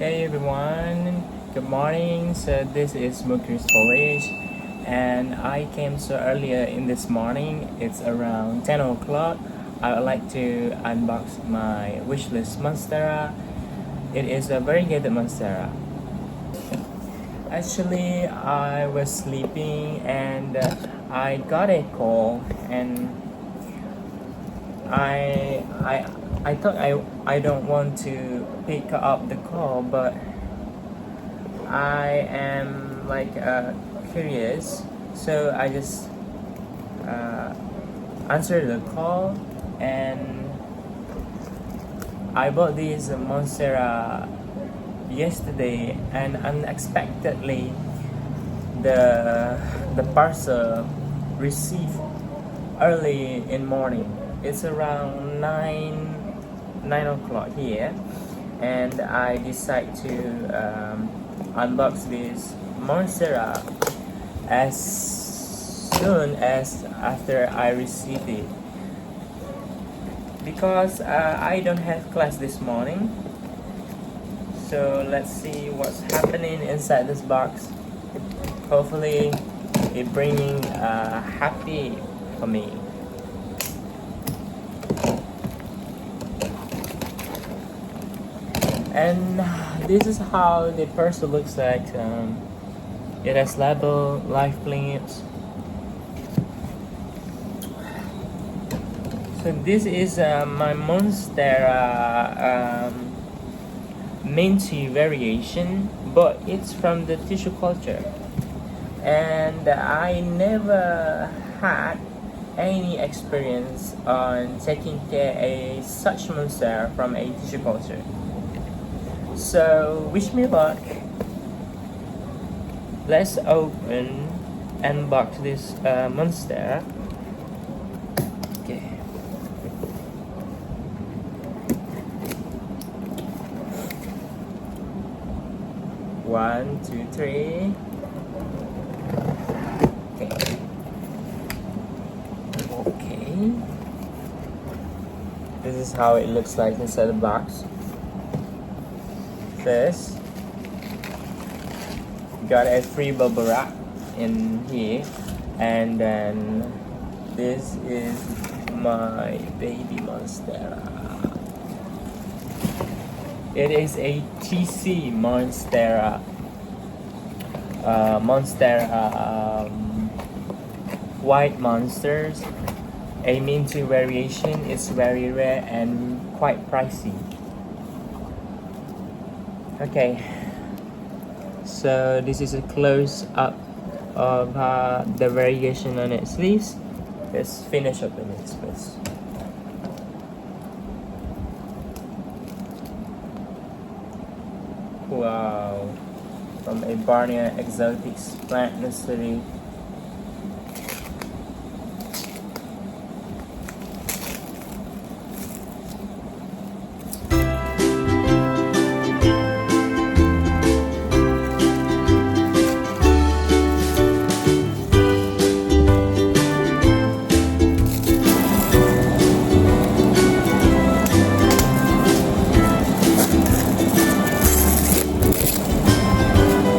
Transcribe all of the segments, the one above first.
Hey everyone, good morning. So this is Mukir's College, and I came so earlier in this morning. It's around 10 o'clock. I would like to unbox my wishlist Monstera. It is a variegated Monstera. Actually, I was sleeping and I got a call, and I I I thought I don't want to pick up the call, but I am curious, so I just uh, answered the call, and I bought this Monstera yesterday, and unexpectedly the parcel received early in morning. It's around 9 o'clock here, and I decide to unbox this Monstera as soon as after I receive it, because I don't have class this morning. So let's see what's happening inside this box. Hopefully it bringing happy for me. And this is how the parcel looks like. It has label, life plants. So this is my Monstera minty variation, but it's from the tissue culture, and I never had any experience on taking care of such Monstera from a tissue culture. So wish me luck. Let's open and box this Monstera. Okay. One, two, three. Okay. This is how it looks like inside the box. First, got a free bubble wrap in here, and then this is my baby Monstera. It is a TC Monstera. White monsters, a minty variation. Is very rare and quite pricey. Okay, so this is a close up of the variation on its sleeves. Let's finish up the its first. Wow, from a Barnier Exotics plant nursery.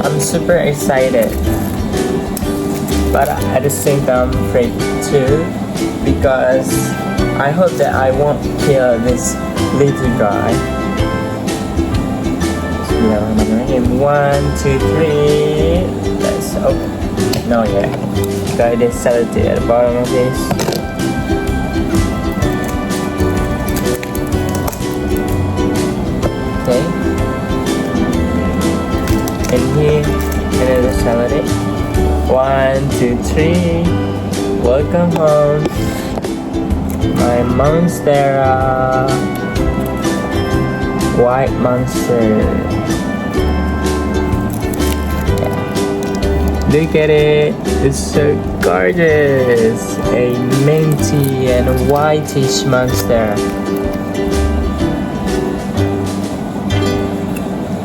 I'm super excited, but at the same time I'm afraid too, because I hope that I won't kill this little guy. Bismillahirrahmanirrahim. 1, 2, 3. Let's open. No, yeah. Got this salted at the bottom of this. Okay. And here, another salad. 1, 2, 3. Welcome home, my Monstera white monster. Yeah. Look at it, it's so gorgeous. A minty and whitish Monstera.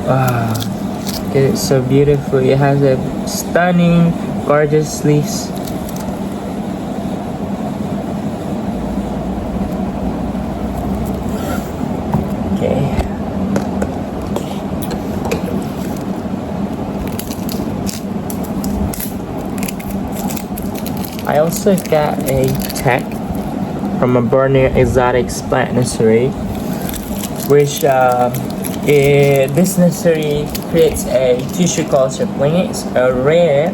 Wow. It's so beautiful. It has a stunning, gorgeous sleeves. Okay. also got a tag from a Borneo Exotics plant nursery, which this nursery creates a tissue culture plants, a rare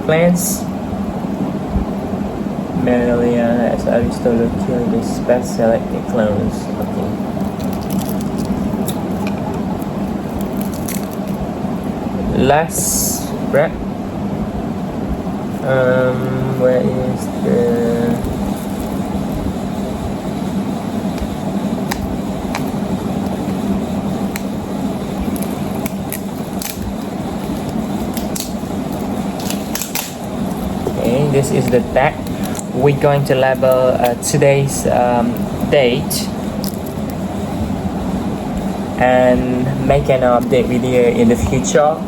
plants. Melia as Aristolochilidis best selected clones. Okay. Last wrap. Where is the okay, this is the tag. We're going to label today's date and make an update video in the future.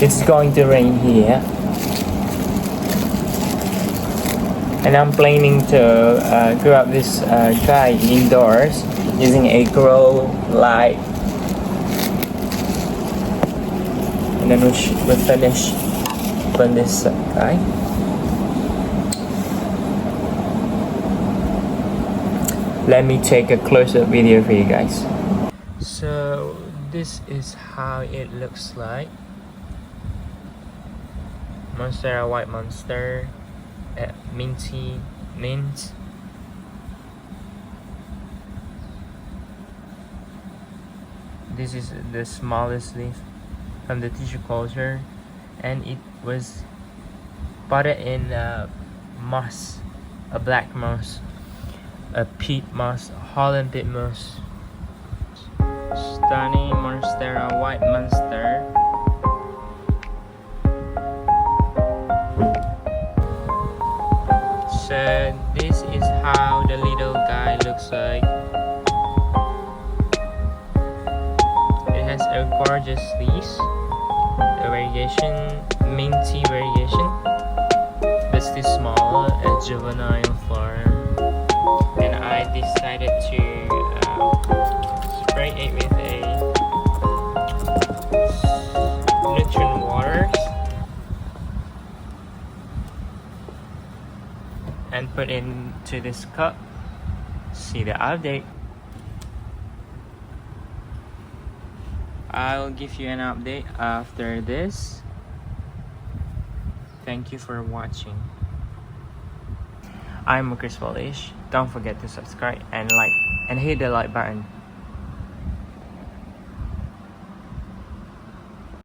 It's going to rain here, and I'm planning to grow up this guy indoors using a grow light, and then we'll finish on this guy. Let me take a close-up video for you guys. So this is how it looks like. Monstera White Monster, minty mint. This is the smallest leaf from the tissue culture, and it was potted in moss, a black moss, a peat moss, Holland peat moss. Stunning Monstera White Monster. So this is how the little guy looks like. It has a gorgeous leaves, a variegation, minty variegation, but still small, a juvenile form. And I decided to spray it with a nutrient water and put into this cup. See the update. I'll give you an update after this. Thank you for watching. I'm Chris Polish. Don't forget to subscribe and like and hit the like button.